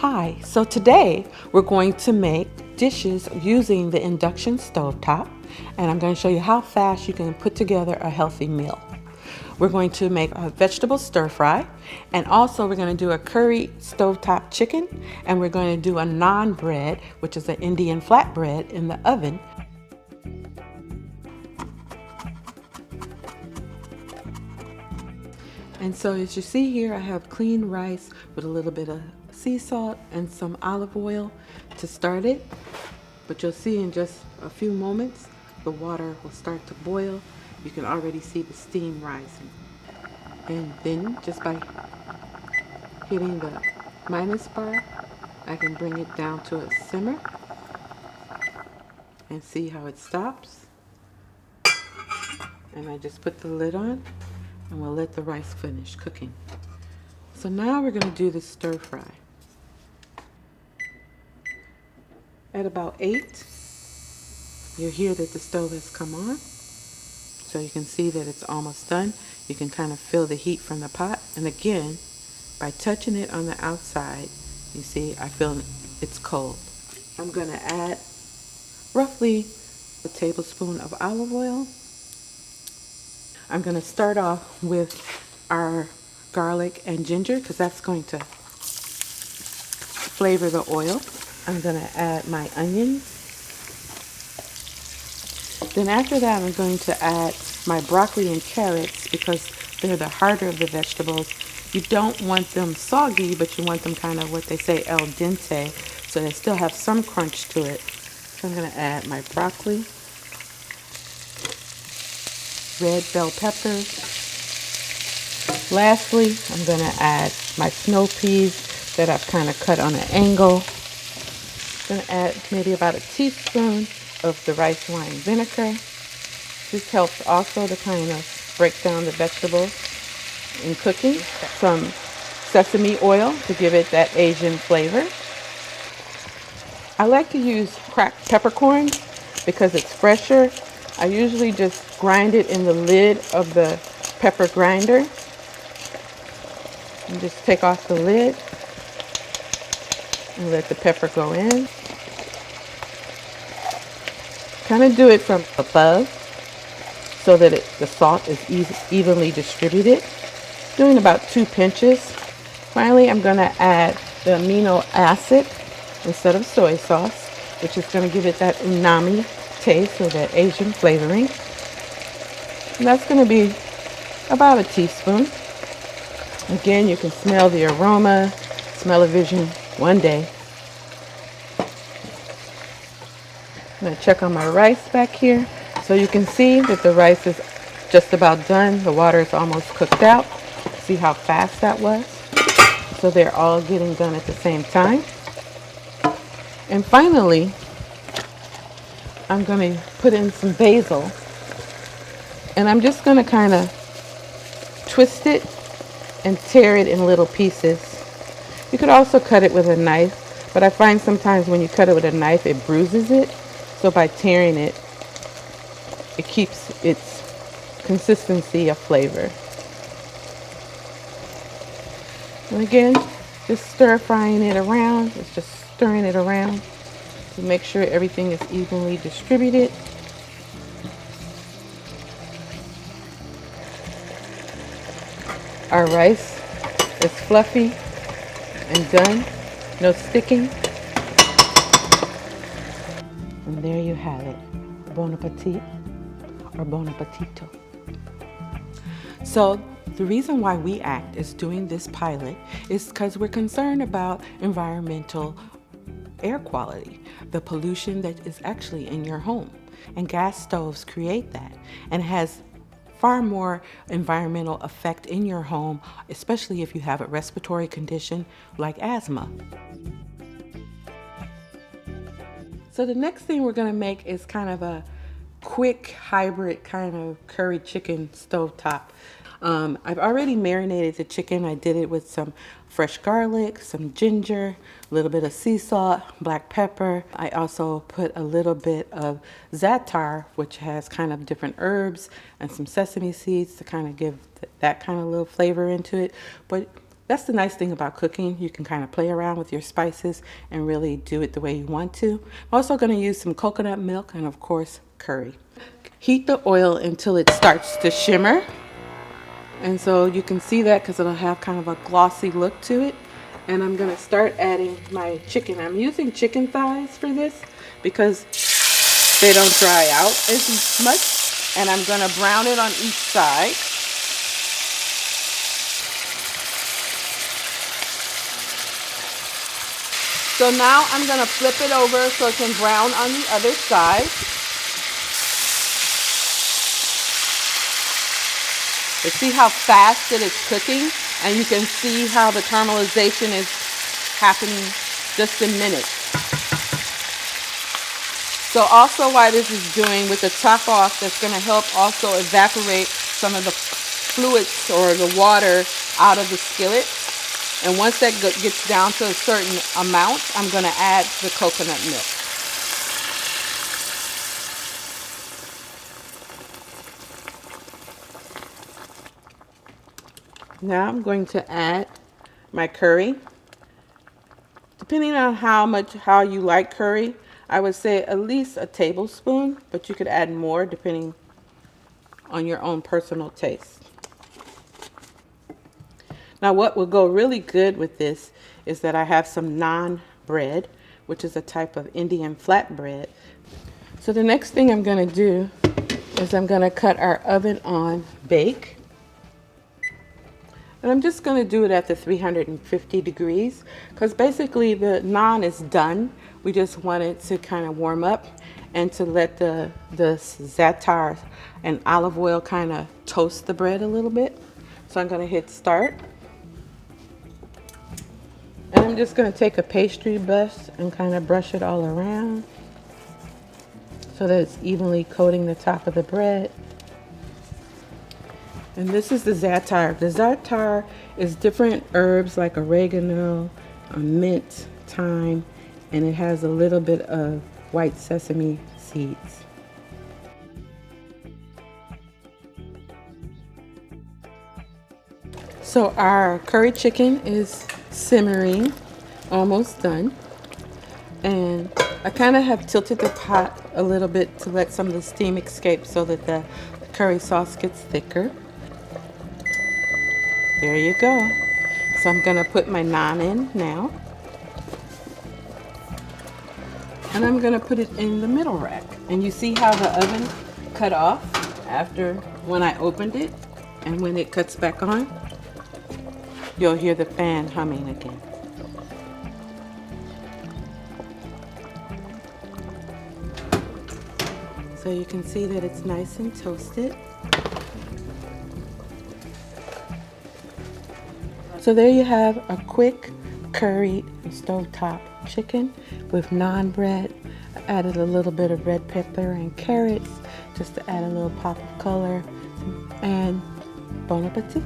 Hi, so today we're going to make dishes using the induction stovetop, and I'm going to show you how fast you can put together a healthy meal. We're going to make a vegetable stir fry, and also we're going to do a curry stovetop chicken, and we're going to do a naan bread, which is an Indian flatbread in the oven. And so as you see here, I have clean rice with a little bit of sea salt and some olive oil to start it. But you'll see in just a few moments, the water will start to boil. You can already see the steam rising. And then just by hitting the minus bar, I can bring it down to a simmer and see how it stops. And I just put the lid on and we'll let the rice finish cooking. So now we're going to do the stir fry. At about 8, you'll hear that the stove has come on. So you can see that it's almost done. You can kind of feel the heat from the pot. And again, by touching it on the outside, you see I feel it's cold. I'm going to add roughly a tablespoon of olive oil. I'm going to start off with our garlic and ginger because that's going to flavor the oil. I'm going to add my onions. Then after that, I'm going to add my broccoli and carrots because they're the harder of the vegetables. You don't want them soggy, but you want them kind of what they say al dente, so they still have some crunch to it. So I'm going to add my broccoli, red bell peppers. Lastly, I'm going to add my snow peas that I've kind of cut on an angle. I'm going to add maybe about a teaspoon of the rice wine vinegar. This helps also to kind of break down the vegetables in cooking. Some sesame oil to give it that Asian flavor. I like to use cracked peppercorn because it's fresher. I usually just grind it in the lid of the pepper grinder. And just take off the lid and let the pepper go in. Kind of do it from above so that the salt is evenly distributed. Doing about 2 pinches. Finally, I'm going to add the amino acid instead of soy sauce, which is going to give it that umami taste or that Asian flavoring. And that's going to be about a teaspoon. Again, you can smell the aroma, smell-o-vision one day. I'm going to check on my rice back here. So you can see that the rice is just about done. The water is almost cooked out. See how fast that was? So they're all getting done at the same time. And finally, I'm going to put in some basil. And I'm just going to kind of twist it and tear it in little pieces. You could also cut it with a knife, but I find sometimes when you cut it with a knife, it bruises it. So by tearing it, it keeps its consistency of flavor. And again, just stir frying it around. It's just stirring it around to make sure everything is evenly distributed. Our rice is fluffy and done. No sticking. And there you have it. Bon appetit or bon appetito. So the reason why we ACT is doing this pilot is because we're concerned about environmental air quality, the pollution that is actually in your home. And gas stoves create that and has far more environmental effect in your home, especially if you have a respiratory condition like asthma. So the next thing we're going to make is kind of a quick hybrid kind of curry chicken stovetop. I've already marinated the chicken. I did it with some fresh garlic, some ginger, a little bit of sea salt, black pepper. I also put a little bit of za'atar, which has kind of different herbs, and some sesame seeds to kind of give that kind of little flavor into it. But That's the nice thing about cooking. You can kind of play around with your spices and really do it the way you want to. I'm also going to use some coconut milk and of course curry. Heat the oil until it starts to shimmer. And so you can see that because it'll have kind of a glossy look to it. And I'm going to start adding my chicken. I'm using chicken thighs for this because they don't dry out as much. And I'm going to brown it on each side. So now I'm going to flip it over so it can brown on the other side. You see how fast it is cooking, and you can see how the caramelization is happening just in minutes. So also why this is doing with the top off, that's going to help also evaporate some of the fluids or the water out of the skillet. And once that gets down to a certain amount, I'm going to add the coconut milk. Now I'm going to add my curry. Depending on how you like curry, I would say at least a tablespoon, but you could add more depending on your own personal taste. Now what will go really good with this is that I have some naan bread, which is a type of Indian flatbread. So the next thing I'm going to do is I'm going to cut our oven on bake. And I'm just going to do it at the 350 degrees because basically the naan is done. We just want it to kind of warm up and to let the za'atar and olive oil kind of toast the bread a little bit. So I'm going to hit start. And I'm just going to take a pastry brush and kind of brush it all around so that it's evenly coating the top of the bread. And this is the za'atar. The za'atar is different herbs like oregano, mint, thyme, and it has a little bit of white sesame seeds. So our curry chicken is simmering, almost done. And I kind of have tilted the pot a little bit to let some of the steam escape so that the curry sauce gets thicker. There you go. So I'm going to put my naan in now. And I'm going to put it in the middle rack. And you see how the oven cut off after when I opened it, and when it cuts back on, you'll hear the fan humming again. So you can see that it's nice and toasted. So there you have a quick curried stovetop chicken with naan bread. I added a little bit of red pepper and carrots just to add a little pop of color. And bon appetit.